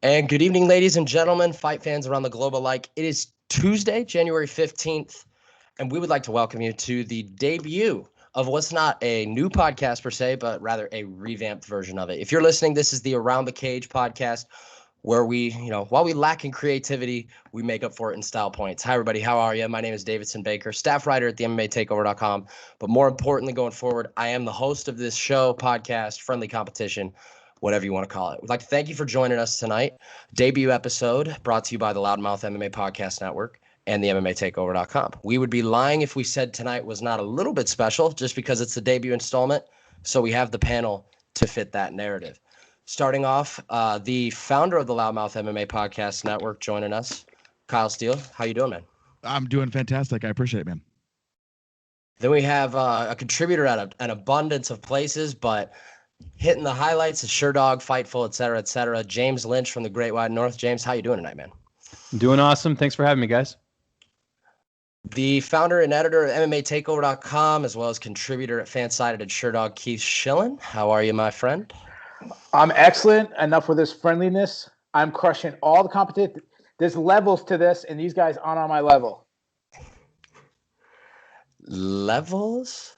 And good evening, ladies and gentlemen, fight fans around the globe alike. It is Tuesday, January 15th, and we would like to welcome you to the debut of what's not a new podcast per se, but rather a revamped version of it. If you're listening, this is the Around the Cage podcast where we, while we lack in creativity, we make up for it in style points. Hi, everybody. How are you? My name is Davidson Baker, staff writer at the MMATakeover.com. But more importantly, going forward, I am the host of this show, podcast, friendly competition, whatever you want to call it. We'd like to thank you for joining us tonight. Debut episode brought to you by the Loudmouth MMA Podcast Network and the MMATakeover.com. We would be lying if we said tonight was not a little bit special just because it's the debut installment. So we have the panel to fit that narrative. Starting off, the founder of the Loudmouth MMA Podcast Network joining us, Kyle Steele. How you doing, man? I'm doing fantastic. I appreciate it, man. Then we have a contributor at an abundance of places, but hitting the highlights of Sherdog, Fightful, et cetera. James Lynch from the Great Wide North. James, how you doing tonight, man? I'm doing awesome. Thanks for having me, guys. The founder and editor of MMATakeover.com, as well as contributor at FanSided and Sherdog, Keith Shillan. How are you, my friend? I'm excellent. Enough with this friendliness. I'm crushing all the competition. There's levels to this, and these guys aren't on my level. Levels.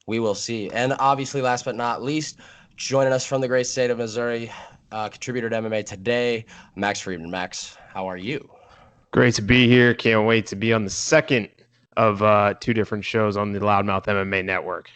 We will see. And obviously, last but not least, joining us from the great state of Missouri, contributor to MMA Today, Max Freedman. Max, how are you? Great to be here. Can't wait to be on the second of two different shows on the Loudmouth MMA network.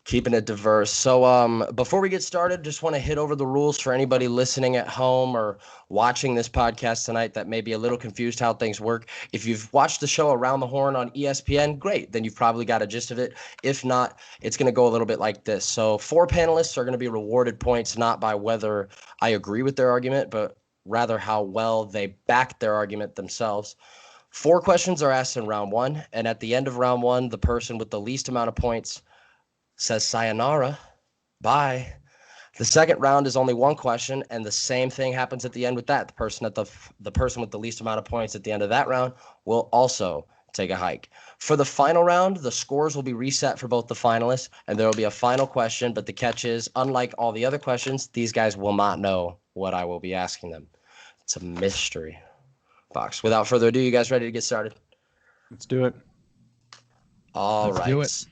Keeping it diverse. So before we get started, just want to hit over the rules for anybody listening at home or watching this podcast tonight that may be a little confused how things work. If you've watched the show Around the Horn on ESPN, great. Then you've probably got a gist of it. If not, it's going to go a little bit like this. So 4 panelists are going to be rewarded points not by whether I agree with their argument, but rather how well they back their argument themselves. 4 questions are asked in round 1, and at the end of round 1, the person with the least amount of points says sayonara, bye. The second round is only 1 question, and the same thing happens at the end with that. The person with the least amount of points at the end of that round will also take a hike. For the final round, the scores will be reset for both the finalists, and there will be a final question, but the catch is, unlike all the other questions, these guys will not know what I will be asking them. It's a mystery box. Without further ado, you guys ready to get started? Let's do it. All right. Let's do it.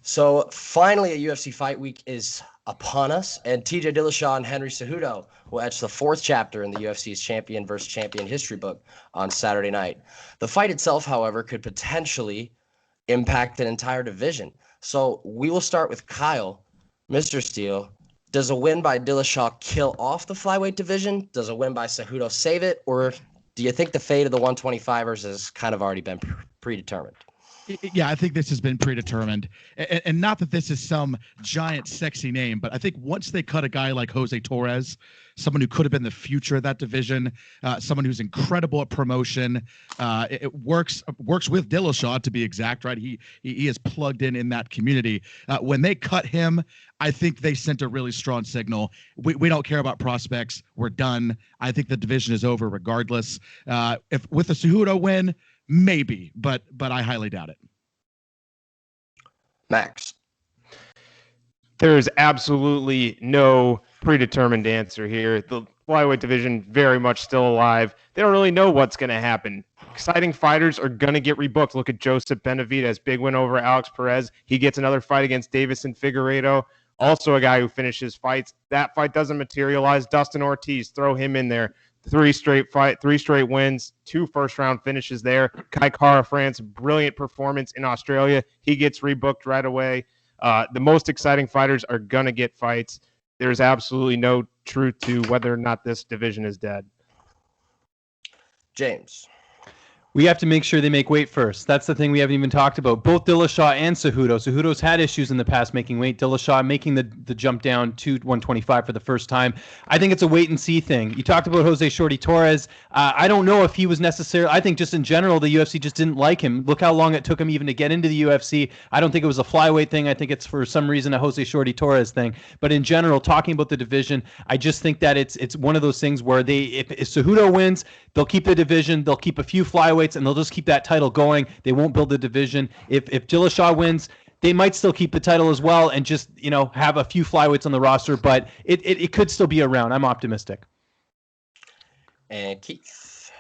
So finally, a UFC fight week is upon us, and TJ Dillashaw and Henry Cejudo will etch the 4th chapter in the UFC's champion versus champion history book on Saturday night. The fight itself, however, could potentially impact an entire division. So we will start with Kyle. Mr. Steele, does a win by Dillashaw kill off the flyweight division? Does a win by Cejudo save it? Or do you think the fate of the 125ers has kind of already been predetermined? Yeah, I think this has been predetermined. And not that this is some giant sexy name, but I think once they cut a guy like Jose Torres, someone who could have been the future of that division, someone who's incredible at promotion, it works with Dillashaw, to be exact, right? He is plugged in that community. When they cut him, I think they sent a really strong signal. We don't care about prospects. We're done. I think the division is over regardless. If with a Cejudo win, maybe, but I highly doubt it. Max. There is absolutely no predetermined answer here. The flyweight division very much still alive. They don't really know what's going to happen. Exciting fighters are going to get rebooked. Look at Joseph Benavidez, big win over Alex Perez. He gets another fight against Davison Figueiredo, also a guy who finishes fights. That fight doesn't materialize. Dustin Ortiz, throw him in there. 3 straight wins, 2 first-round finishes there. Kai Kara France, brilliant performance in Australia. He gets rebooked right away. The most exciting fighters are going to get fights. There's absolutely no truth to whether or not this division is dead. James. We have to make sure they make weight first. That's the thing we haven't even talked about. Both Dillashaw and Cejudo. Cejudo's had issues in the past making weight. Dillashaw making the jump down to 125 for the first time. I think it's a wait-and-see thing. You talked about Jose Shorty Torres. I don't know if he was necessary. I think just in general, the UFC just didn't like him. Look how long it took him even to get into the UFC. I don't think it was a flyweight thing. I think it's for some reason a Jose Shorty Torres thing. But in general, talking about the division, I just think that it's one of those things where if Cejudo wins, they'll keep the division. They'll keep a few flyweights, and they'll just keep that title going. They won't build a division. If Dillashaw wins, they might still keep the title as well and just, have a few flyweights on the roster, but it could still be around. I'm optimistic. And Keith.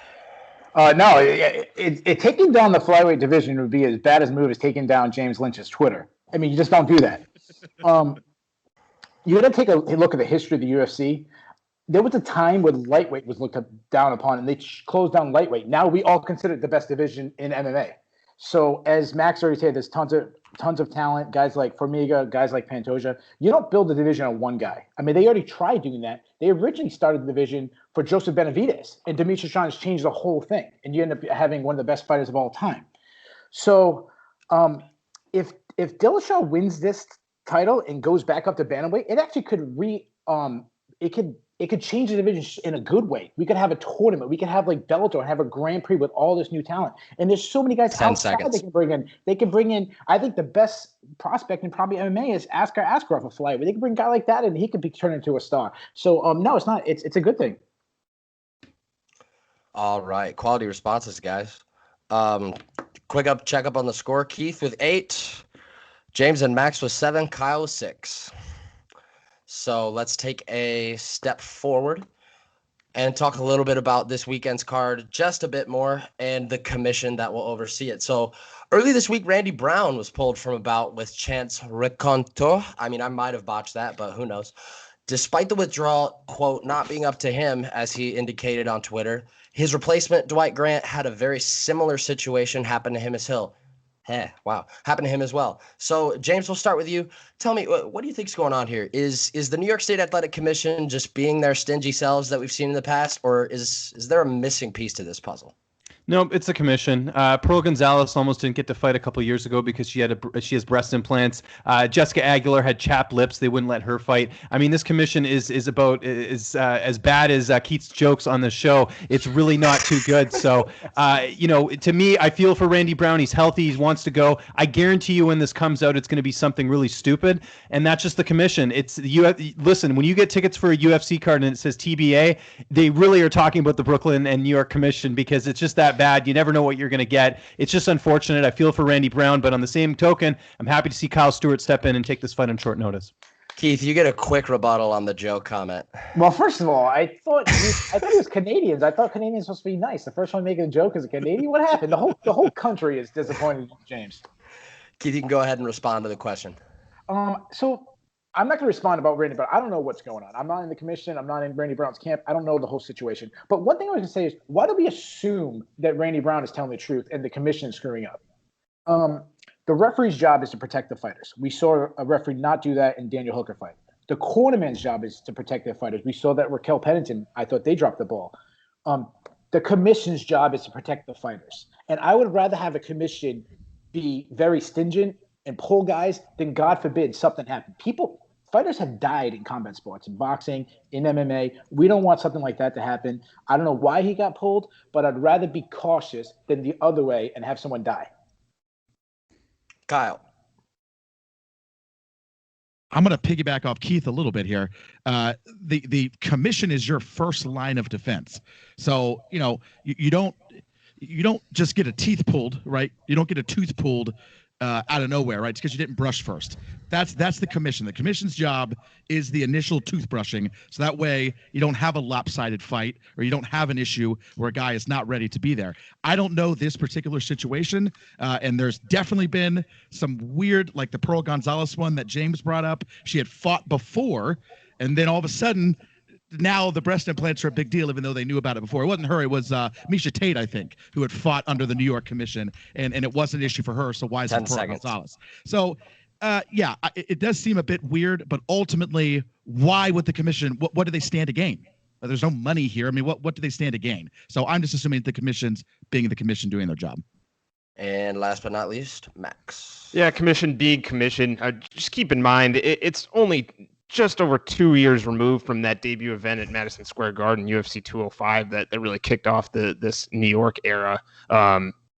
No, taking down the flyweight division would be as bad as a move as taking down James Lynch's Twitter. I mean, you just don't do that. You got to take a look at the history of the UFC. There was a time when lightweight was looked down upon, and they closed down lightweight. Now we all consider it the best division in MMA. So as Max already said, there's tons of talent, guys like Formiga, guys like Pantoja. You don't build a division on one guy. I mean, they already tried doing that. They originally started the division for Joseph Benavidez, and Demetrius Johnson changed the whole thing, and you end up having one of the best fighters of all time. So if Dillashaw wins this title and goes back up to bantamweight, it actually could it could change the division in a good way. We could have a tournament. We could have like Bellator and have a Grand Prix with all this new talent. And there's so many guys outside they can bring in. They can bring in, I think the best prospect in probably MMA is Askar Askarov, a flyweight. They can bring a guy like that and he could be turned into a star. So no, it's not. It's a good thing. All right. Quality responses, guys. Quick check up on the score. Keith with 8. James and Max with 7. Kyle with 6. So let's take a step forward and talk a little bit about this weekend's card just a bit more and the commission that will oversee it. So early this week, Randy Brown was pulled from a bout with Chance Reconto. I mean, I might have botched that, but who knows? Despite the withdrawal, quote, not being up to him, as he indicated on Twitter, his replacement, Dwight Grant, had a very similar situation happen to him as Hill. Happened to him as well. So, James, we'll start with you. Tell me, what do you think's going on here? Is the New York State Athletic Commission just being their stingy selves that we've seen in the past, or is there a missing piece to this puzzle? No, it's a commission. Pearl Gonzalez almost didn't get to fight a couple years ago because she has breast implants. Jessica Aguilar had chapped lips; they wouldn't let her fight. I mean, this commission is as bad as Keith's jokes on the show. It's really not too good. So, to me, I feel for Randy Brown. He's healthy. He wants to go. I guarantee you, when this comes out, it's going to be something really stupid, and that's just the commission. Listen, when you get tickets for a UFC card and it says TBA, they really are talking about the Brooklyn and New York Commission because it's just that bad. You never know what you're going to get. It's just unfortunate. I feel for Randy Brown, but on the same token, I'm happy to see Kyle Stewart step in and take this fight on short notice. Keith, you get a quick rebuttal on the Joe comment. Well, first of all, I thought it was Canadians. I thought Canadians were supposed to be nice. The first one making a joke is a Canadian. What happened? The whole country is disappointed in James. Keith, you can go ahead and respond to the question. So I'm not going to respond about Randy Brown. I don't know what's going on. I'm not in the commission. I'm not in Randy Brown's camp. I don't know the whole situation. But one thing I was going to say is, why do we assume that Randy Brown is telling the truth and the commission is screwing up? The referee's job is to protect the fighters. We saw a referee not do that in Daniel Hooker fight. The cornerman's job is to protect their fighters. We saw that Raquel Pennington. I thought they dropped the ball. The commission's job is to protect the fighters. And I would rather have a commission be very stingent and pull guys than, God forbid, something happen. Fighters have died in combat sports, in boxing, in MMA. We don't want something like that to happen. I don't know why he got pulled, but I'd rather be cautious than the other way and have someone die. Kyle. I'm going to piggyback off Keith a little bit here. The commission is your first line of defense. So, you don't just get a teeth pulled, right? You don't get a tooth pulled out of nowhere, right? It's because you didn't brush first. That's the commission. The commission's job is the initial toothbrushing, so that way you don't have a lopsided fight or you don't have an issue where a guy is not ready to be there. I don't know this particular situation, and there's definitely been some weird, like the Pearl Gonzalez one that James brought up. She had fought before, and then all of a sudden, now the breast implants are a big deal, even though they knew about it before. It wasn't her. It was Misha Tate, I think, who had fought under the New York Commission, and it wasn't an issue for her, so why is it Pearl Gonzalez? So, it does seem a bit weird, but ultimately, why would the commission, what do they stand to gain? There's no money here. I mean, what do they stand to gain? So I'm just assuming the commission's being the commission doing their job. And last but not least, Max. Yeah, commission being commission. Just keep in mind, it's only just over 2 years removed from that debut event at Madison Square Garden, UFC 205, that really kicked off this New York era.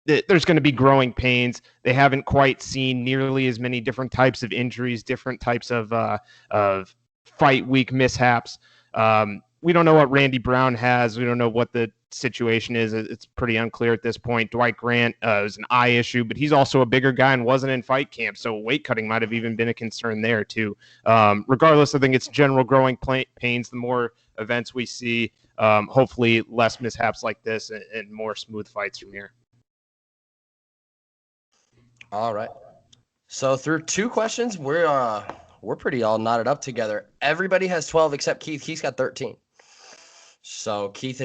There's going to be growing pains. They haven't quite seen nearly as many different types of injuries, different types of fight week mishaps. We don't know what Randy Brown has. We don't know what the situation is. It's pretty unclear at this point. Dwight Grant is an eye issue, but he's also a bigger guy and wasn't in fight camp, so weight cutting might have even been a concern there too. Regardless, I think it's general growing pains. The more events we see, hopefully less mishaps like this and more smooth fights from here. All right. So through 2 questions, we're pretty all knotted up together. Everybody has 12 except Keith. Keith's got 13. So Keith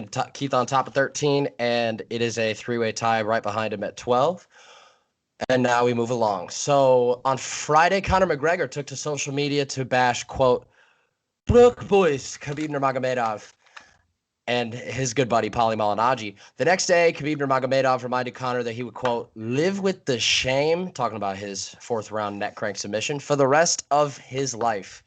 on top of 13, and it is a 3-way tie right behind him at 12. And now we move along. So on Friday, Conor McGregor took to social media to bash, quote, Brook Boys, Khabib Nurmagomedov, and his good buddy, Paulie Malignaggi. The next day, Khabib Nurmagomedov reminded Conor that he would, quote, live with the shame, talking about his 4th-round neck crank submission, for the rest of his life.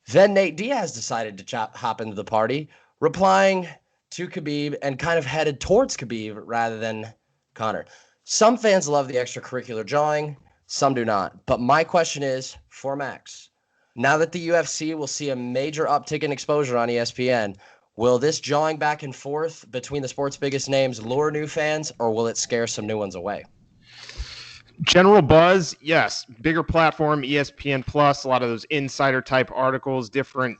Then Nate Diaz decided to hop into the party, replying to Khabib and kind of headed towards Khabib rather than Conor. Some fans love the extracurricular jawing, some do not. But my question is, for Max, now that the UFC will see a major uptick in exposure on ESPN, will this jawing back and forth between the sport's biggest names lure new fans, or will it scare some new ones away? General buzz, yes. Bigger platform, ESPN Plus, a lot of those insider type articles, different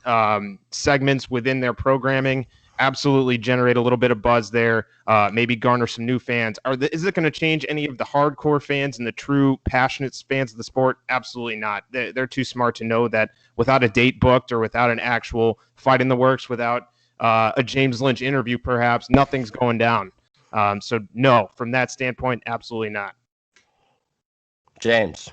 segments within their programming, absolutely generate a little bit of buzz there, maybe garner some new fans. Is it going to change any of the hardcore fans and the true passionate fans of the sport? Absolutely not. They're too smart to know that without a date booked or without an actual fight in the works, without a James Lynch interview perhaps, nothing's going down. So no, from that standpoint, absolutely not. James.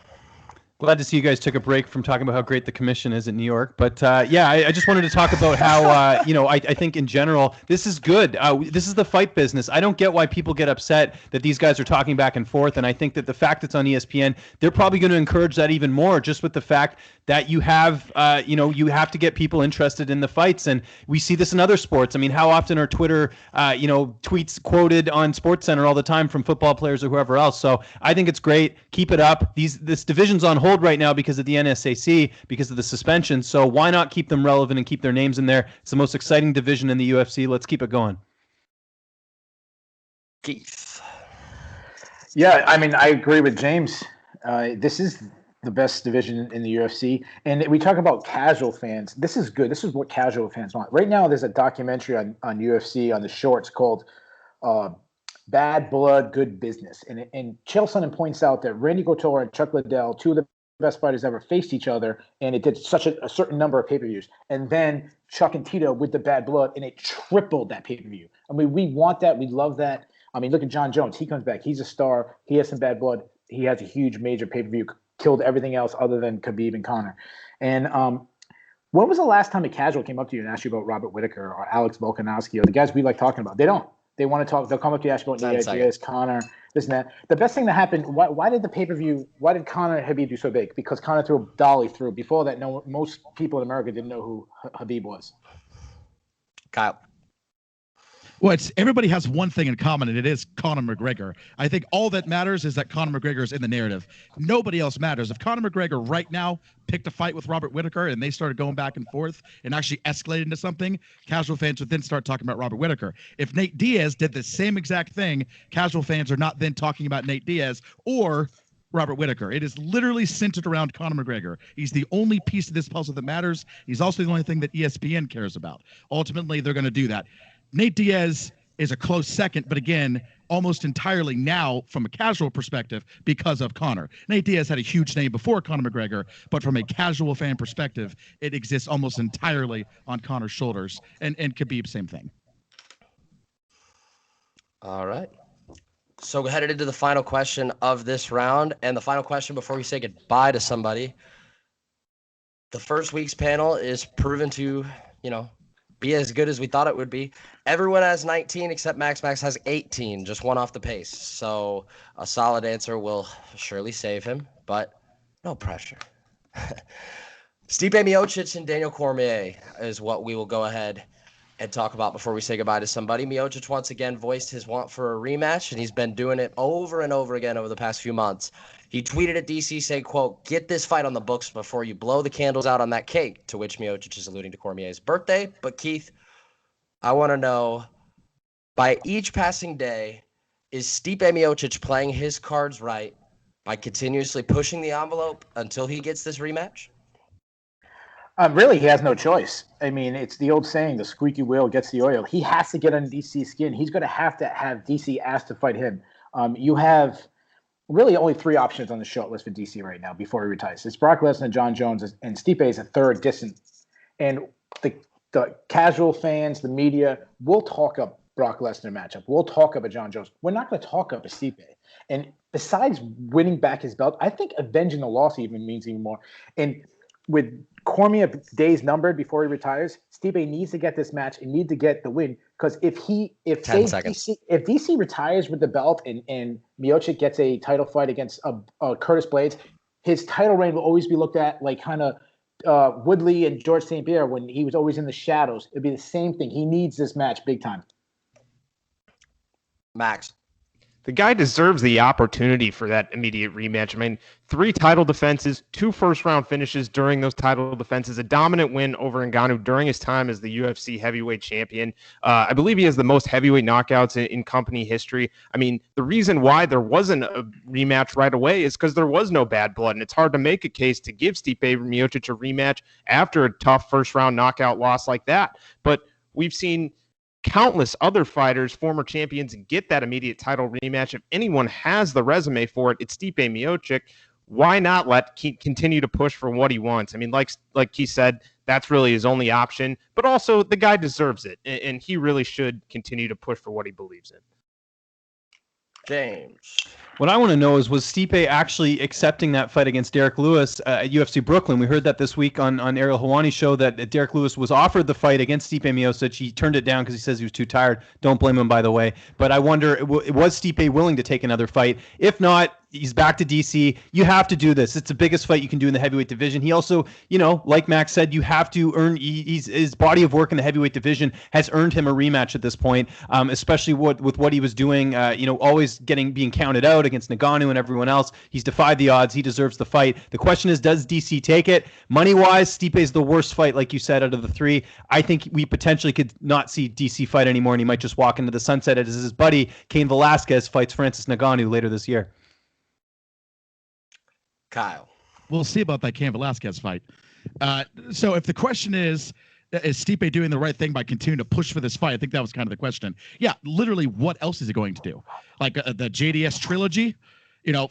Glad to see you guys took a break from talking about how great the commission is in New York. But I just wanted to talk about how, I think in general, this is good. This is the fight business. I don't get why people get upset that these guys are talking back and forth. And I think that the fact it's on ESPN, they're probably going to encourage that even more, just with the fact that you have, you have to get people interested in the fights. And we see this in other sports. I mean, how often are Twitter, tweets quoted on SportsCenter all the time from football players or whoever else? So I think it's great. Keep it up. This division's on hold right now because of the NSAC, because of the suspension. So why not keep them relevant and keep their names in there? It's the most exciting division in the UFC. Let's keep it going. Keith. Yeah, I mean, I agree with James. This is the best division in the UFC. And we talk about casual fans. This is good. This is what casual fans want. Right now, there's a documentary on UFC on the shorts called Bad Blood, Good Business. And Chael Sonnen points out that Randy Couture and Chuck Liddell, 2 of the best fighters ever, faced each other, and it did such a certain number of pay-per-views. And then Chuck and Tito with the Bad Blood, and it tripled that pay-per-view. I mean, we want that. We love that. I mean, look at John Jones. He comes back. He's a star. He has some Bad Blood. He has a huge major pay-per-view, killed everything else other than Khabib and Conor. And when was the last time a casual came up to you and asked you about Robert Whittaker or Alex Volkanovski or the guys we like talking about? They don't. They want to talk. They'll come up to you, ask about Nate Diaz, Conor, this and that. The best thing that happened, why did the pay-per-view, why did Conor and Khabib do so big? Because Conor threw a dolly through. Before that, most people in America didn't know who Khabib was. Kyle. Well, everybody has one thing in common, and it is Conor McGregor. I think all that matters is that Conor McGregor is in the narrative. Nobody else matters. If Conor McGregor right now picked a fight with Robert Whittaker and they started going back and forth and actually escalated into something, casual fans would then start talking about Robert Whittaker. If Nate Diaz did the same exact thing, casual fans are not then talking about Nate Diaz or Robert Whittaker. It is literally centered around Conor McGregor. He's the only piece of this puzzle that matters. He's also the only thing that ESPN cares about. Ultimately, they're going to do that. Nate Diaz is a close second, but again, almost entirely now from a casual perspective because of Conor. Nate Diaz had a huge name before Conor McGregor, but from a casual fan perspective, it exists almost entirely on Conor's shoulders. And Khabib, same thing. All right. So we're headed into the final question of this round, and the final question before we say goodbye to somebody. The first week's panel is proven to, be as good as we thought it would be. Everyone has 19 except Max. Max has 18, just one off the pace. So a solid answer will surely save him, but no pressure. Stipe Miocic and Daniel Cormier is what we will go ahead and talk about before we say goodbye to somebody. Miocic once again voiced his want for a rematch, and he's been doing it over and over again over the past few months. He tweeted at DC saying, quote, "Get this fight on the books before you blow the candles out on that cake," to which Miocic is alluding to Cormier's birthday. But Keith, I want to know, By each passing day, is Stipe Miocic playing his cards right by continuously pushing the envelope until he gets this rematch? Really, he has no choice. I mean, it's the old saying, the squeaky wheel gets the oil. He has to get on DC's skin. He's going to have DC ask to fight him. You have really only 3 options on the short list for DC right now before he retires. It's Brock Lesnar, John Jones, and Stipe is a third distant. And the casual fans, the media, will talk up Brock Lesnar matchup. We'll talk up a John Jones. We're not going to talk up a Stipe. And besides winning back his belt, I think avenging the loss even means even more. And with Cormier days numbered before he retires, Stipe needs to get this match and need to get the win, because if DC retires with the belt and Miocic gets a title fight against Curtis Blades, his title reign will always be looked at like kind of Woodley and George St. Pierre when he was always in the shadows. It'd be the same thing. He needs this match big time. Max. The guy deserves the opportunity for that immediate rematch. I mean, 3 title defenses, 2 first-round finishes during those title defenses, a dominant win over Ngannou during his time as the UFC heavyweight champion. I believe he has the most heavyweight knockouts in company history. I mean, the reason why there wasn't a rematch right away is because there was no bad blood, and it's hard to make a case to give Stipe Miocic a rematch after a tough first-round knockout loss like that. But we've seen countless other fighters, former champions, get that immediate title rematch. If anyone has the resume for it, it's Stipe Miocic. Why not continue to push for what he wants? I mean, like he said, that's really his only option. But also, the guy deserves it, and he really should continue to push for what he believes in. James. What I want to know is, was Stipe actually accepting that fight against Derek Lewis at UFC Brooklyn? We heard that this week on Ariel Helwani's show, that Derek Lewis was offered the fight against Stipe Miocic. He turned it down because he says he was too tired. Don't blame him, by the way. But I wonder, was Stipe willing to take another fight? If not, he's back to DC. You have to do this. It's the biggest fight you can do in the heavyweight division. He also, like Max said, you have to earn. His body of work in the heavyweight division has earned him a rematch at this point, especially with what he was doing. Always being counted out against Ngannou and everyone else. He's defied the odds. He deserves the fight. The question is, does DC take it? Money-wise, Stipe's the worst fight, like you said, out of the 3. I think we potentially could not see DC fight anymore, and he might just walk into the sunset as his buddy Cain Velasquez fights Francis Ngannou later this year. Kyle. We'll see about that Cain Velasquez fight. So if the question is Stipe doing the right thing by continuing to push for this fight? I think that was kind of the question. Yeah, literally, what else is he going to do? Like the JDS trilogy?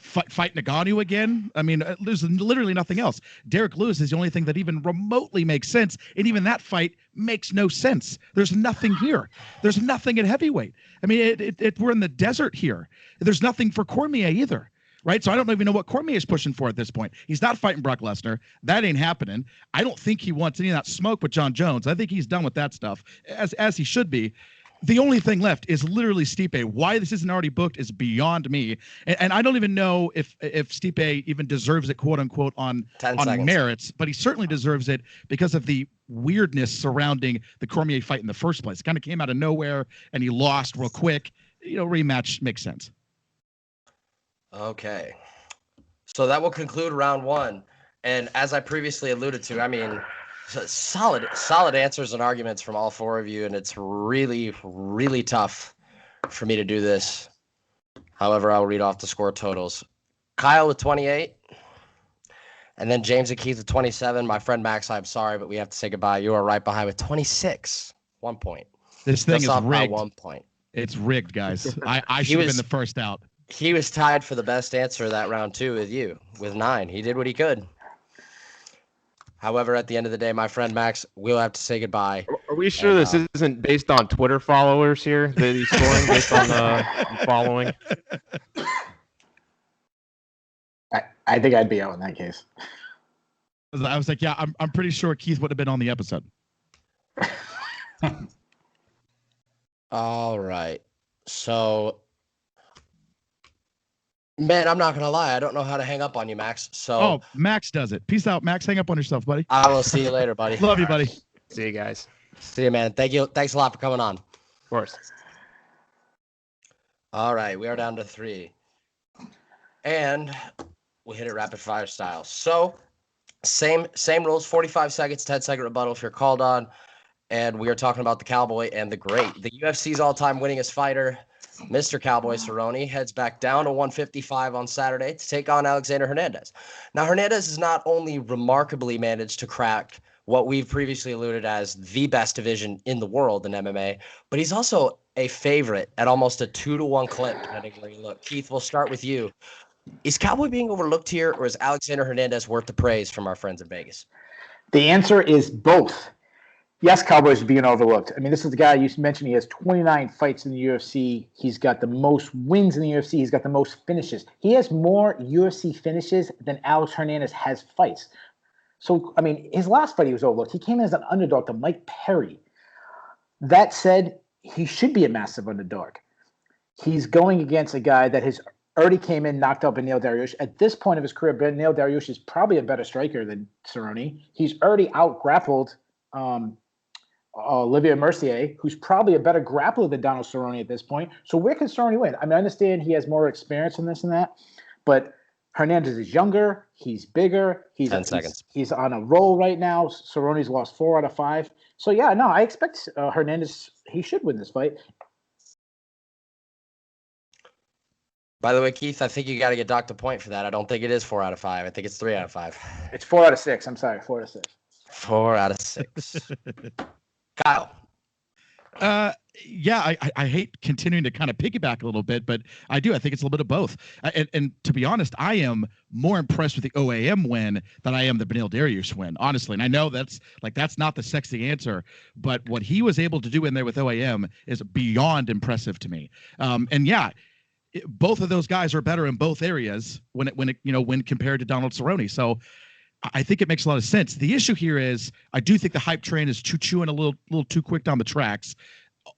Fight Ngannou again? I mean, there's literally nothing else. Derek Lewis is the only thing that even remotely makes sense, and even that fight makes no sense. There's nothing here. There's nothing at heavyweight. I mean, we're in the desert here. There's nothing for Cormier either. Right? So I don't even know what Cormier is pushing for at this point. He's not fighting Brock Lesnar. That ain't happening. I don't think he wants any of that smoke with John Jones. I think he's done with that stuff, as he should be. The only thing left is literally Stipe. Why this isn't already booked is beyond me. And I don't even know if Stipe even deserves it, quote unquote, on merits, but he certainly deserves it because of the weirdness surrounding the Cormier fight in the first place. It kind of came out of nowhere and he lost real quick. Rematch makes sense. Okay. So that will conclude round 1. And as I previously alluded to, I mean, solid answers and arguments from all 4 of you. And it's really, really tough for me to do this. However, I'll read off the score totals. Kyle with 28. And then James and Keith with 27. My friend Max, I'm sorry, but we have to say goodbye. You are right behind with 26. 1 point. This thing is rigged. 1 point. It's rigged, guys. I should have been the first out. He was tied for the best answer that round 2 with you, with 9. He did what he could. However, at the end of the day, my friend Max, we'll have to say goodbye. Are we sure this isn't based on Twitter followers here that he's scoring based on following? I think I'd be out in that case. I was like, yeah, I'm pretty sure Keith would have been on the episode. All right. So, man, I'm not going to lie. I don't know how to hang up on you, Max. So, Max does it. Peace out, Max. Hang up on yourself, buddy. I will see you later, buddy. Love you, buddy. See you guys. See you, man. Thank you. Thanks a lot for coming on. Of course. All right. We are down to 3. And we hit it rapid fire style. So, same rules, 45 seconds, 10-second rebuttal if you're called on. and we are talking about the Cowboy and the Great. The UFC's all-time winningest fighter, Mr. Cowboy Cerrone, heads back down to 155 on Saturday to take on Alexander Hernandez. Now, Hernandez has not only remarkably managed to crack what we've previously alluded as the best division in the world in MMA, but he's also a favorite at almost a 2-to-1 clip, depending where you look. Keith, we'll start with you. Is Cowboy being overlooked here, or is Alexander Hernandez worth the praise from our friends in Vegas? The answer is both. Yes, Cowboys are being overlooked. I mean, this is the guy you mentioned. He has 29 fights in the UFC. He's got the most wins in the UFC. He's got the most finishes. He has more UFC finishes than Alex Hernandez has fights. So, I mean, his last fight he was overlooked. He came in as an underdog to Mike Perry. That said, he should be a massive underdog. He's going against a guy that has already came in, knocked out Beneil Dariush. At this point of his career, Beneil Dariush is probably a better striker than Cerrone. He's already out-grappled Olivier Mercier, who's probably a better grappler than Donald Cerrone at this point. So where can Cerrone win? I mean, I understand he has more experience in this and that, but Hernandez is younger. He's bigger. He's 10 seconds. He's on a roll right now. Cerrone's lost 4 out of 5. So, yeah, no, I expect Hernandez, he should win this fight. By the way, Keith, I think you got to get docked a point for that. I don't think it is 4 out of 5. I think it's 3 out of 5. It's 4 out of 6. I'm sorry, 4 out of 6. 4 out of 6. Kyle. Yeah, I hate continuing to kind of piggyback a little bit, but I do. I think it's a little bit of both. And to be honest, I am more impressed with the OAM win than I am the Beneil Dariush win, honestly. And I know that's not the sexy answer, but what he was able to do in there with OAM is beyond impressive to me. And yeah, both of those guys are better in both areas when compared to Donald Cerrone. So I think it makes a lot of sense. The issue here is I do think the hype train is chewing a little too quick down the tracks.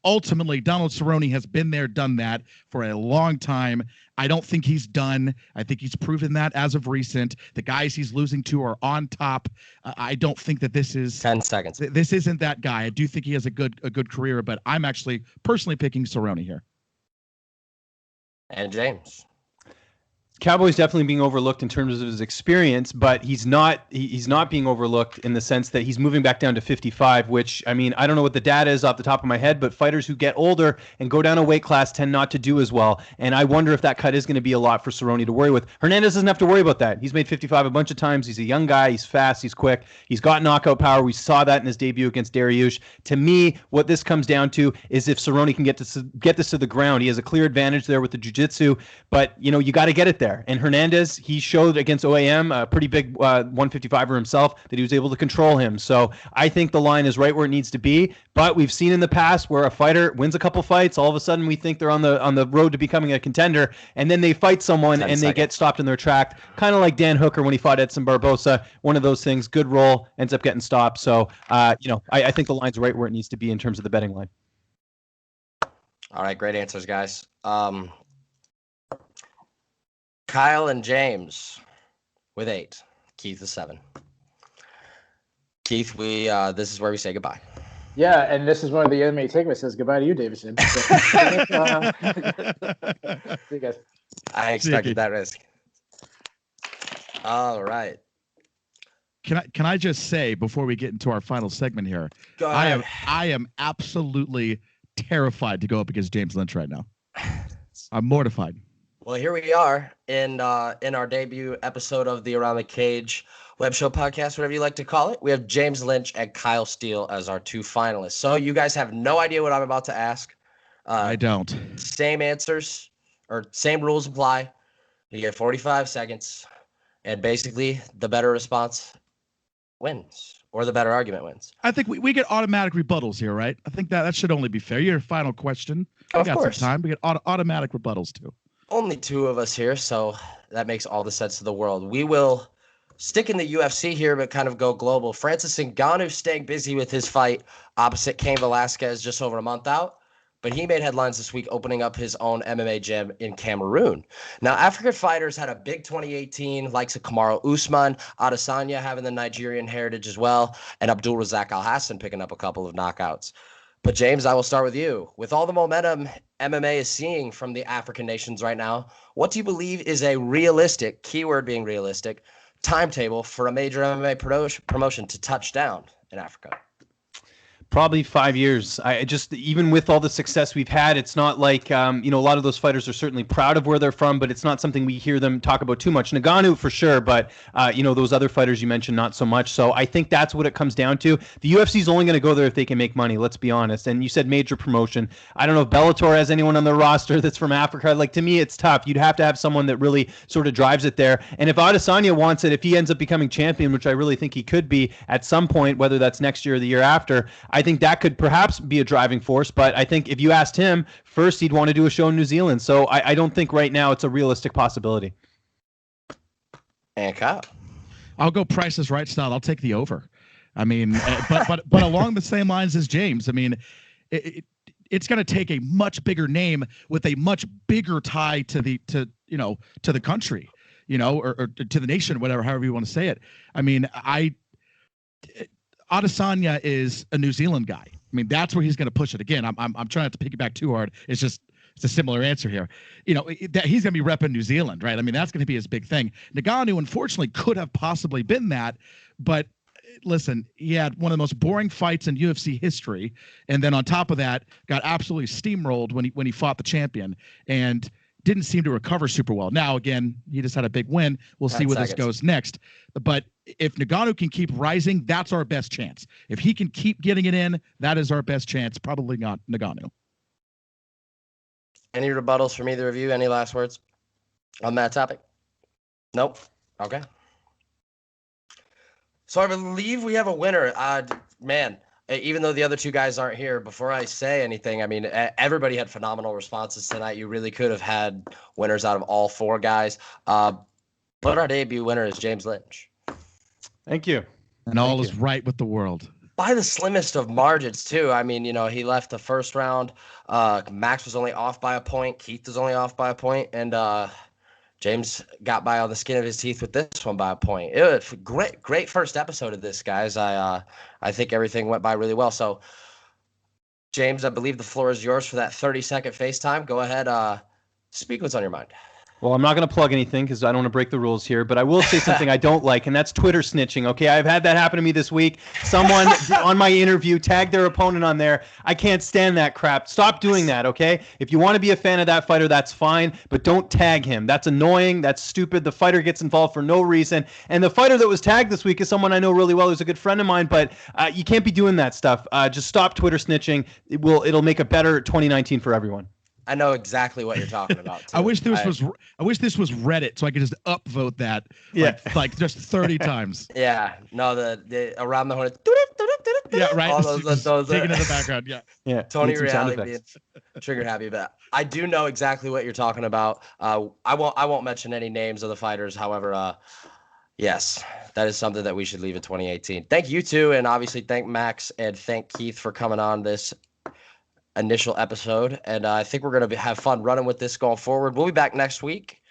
Ultimately, Donald Cerrone has been there, done that for a long time. I don't think he's done. I think he's proven that as of recent. The guys he's losing to are on top. I don't think that this is 10 seconds. This isn't that guy. I do think he has a good career, but I'm actually personally picking Cerrone here. And James. Cowboy's definitely being overlooked in terms of his experience, but he's not being overlooked in the sense that he's moving back down to 55, which, I mean, I don't know what the data is off the top of my head, but fighters who get older and go down a weight class tend not to do as well. And I wonder if that cut is going to be a lot for Cerrone to worry with. Hernandez doesn't have to worry about that. He's made 55 a bunch of times. He's a young guy. He's fast. He's quick. He's got knockout power. We saw that in his debut against Dariush. To me, what this comes down to is if Cerrone can get this to the ground. He has a clear advantage there with the jiu-jitsu, but, you got to get it there. And Hernandez, he showed against OAM, a pretty big 155er himself, that he was able to control him. So I think the line is right where it needs to be. But we've seen in the past where a fighter wins a couple fights, all of a sudden we think they're on the road to becoming a contender, and then they fight someone and they get stopped in their track, kind of like Dan Hooker when he fought Edson Barbosa. One of those things, good roll, ends up getting stopped. So I think the line's right where it needs to be in terms of the betting line. All right, great answers, guys. Kyle and James with 8. Keith is 7. Keith, this is where we say goodbye. Yeah, and this is one of the MMA Takeover says goodbye to you, Davidson. See you guys. I expected that risk. All right. Can I just say before we get into our final segment here, I am absolutely terrified to go up against James Lynch right now. I'm mortified. Well, here we are in our debut episode of the Around the Cage web show podcast, whatever you like to call it. We have James Lynch and Kyle Steele as our 2 finalists. So you guys have no idea what I'm about to ask. I don't. Same answers or same rules apply. You get 45 seconds, and basically the better response wins, or the better argument wins. I think we get automatic rebuttals here, right? I think that should only be fair. Your final question. Of course. Some time. We get automatic rebuttals too. Only 2 of us here, so that makes all the sense of the world. We will stick in the UFC here, but kind of go global. Francis Ngannou staying busy with his fight opposite Cain Velasquez just over a month out, but he made headlines this week opening up his own MMA gym in Cameroon. Now, African fighters had a big 2018, likes of Kamaru Usman, Adesanya having the Nigerian heritage as well, and Abdul Razak Al Hassan picking up a couple of knockouts. But James, I will start with you. With all the momentum MMA is seeing from the African nations right now, what do you believe is a realistic, keyword being realistic, timetable for a major MMA promotion to touch down in Africa? Probably 5 years. I just, even with all the success we've had, it's not like, a lot of those fighters are certainly proud of where they're from, but it's not something we hear them talk about too much. Ngannou for sure, but, those other fighters you mentioned, not so much. So I think that's what it comes down to. The UFC is only going to go there if they can make money, let's be honest. And you said major promotion. I don't know if Bellator has anyone on their roster that's from Africa. Like, to me, it's tough. You'd have to have someone that really sort of drives it there. And if Adesanya wants it, if he ends up becoming champion, which I really think he could be at some point, whether that's next year or the year after, I think that could perhaps be a driving force. But I think if you asked him first, he'd want to do a show in New Zealand. So I don't think right now it's a realistic possibility. And Kyle, I'll go Price is Right style. I'll take the over. I mean, but along the same lines as James. I mean, it's going to take a much bigger name with a much bigger tie to the country, or to the nation, whatever, however you want to say it. I mean, Adesanya is a New Zealand guy. I mean, that's where he's going to push it. Again, I'm trying not to piggyback too hard. It's a similar answer here. That he's going to be repping New Zealand, right? I mean, that's going to be his big thing. Ngannou, unfortunately, could have possibly been that, but listen, he had one of the most boring fights in UFC history, and then on top of that, got absolutely steamrolled when he fought the champion, and didn't seem to recover super well. Now, again, he just had a big win. We'll see where this goes next. But if Ngannou can keep rising, that's our best chance. If he can keep getting it in, that is our best chance. Probably not Ngannou. Any rebuttals from either of you? Any last words on that topic? Nope. Okay. So I believe we have a winner. Man, even though the other two guys aren't here, before I say anything, I mean, everybody had phenomenal responses tonight. You really could have had winners out of all four guys. But our debut winner is James Lynch. Thank you. And all is right with the world. By the slimmest of margins, too. I mean, he left the first round. Max was only off by a point. Keith was only off by a point. And James got by on the skin of his teeth with this one by a point. It was great first episode of this, guys. I think everything went by really well. So, James, I believe the floor is yours for that 30-second FaceTime. Go ahead. Speak what's on your mind. Well, I'm not going to plug anything because I don't want to break the rules here, but I will say something I don't like, and that's Twitter snitching, okay? I've had that happen to me this week. Someone on my interview tagged their opponent on there. I can't stand that crap. Stop doing that, okay? If you want to be a fan of that fighter, that's fine, but don't tag him. That's annoying. That's stupid. The fighter gets involved for no reason. And the fighter that was tagged this week is someone I know really well who's a good friend of mine, but you can't be doing that stuff. Just stop Twitter snitching. It'll make a better 2019 for everyone. I know exactly what you're talking about. Too. I wish this was Reddit so I could just upvote that. Like just 30 times. Yeah. No, the around the horn. Yeah, right. All those taking in the background. Yeah. Tony Reality being trigger happy, but I do know exactly what you're talking about. I won't mention any names of the fighters. However, yes, that is something that we should leave in 2018. Thank you too, and obviously thank Max and thank Keith for coming on this initial episode, and I think we're going to have fun running with this going forward. We'll be back next week,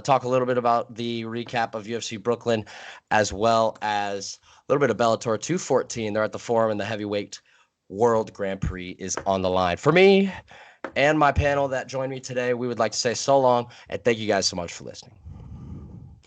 talk a little bit about the recap of UFC Brooklyn, as well as a little bit of Bellator 214. They're at the Forum, and the Heavyweight World Grand Prix is on the line. For me and my panel that joined me today, we would like to say so long, and thank you guys so much for listening.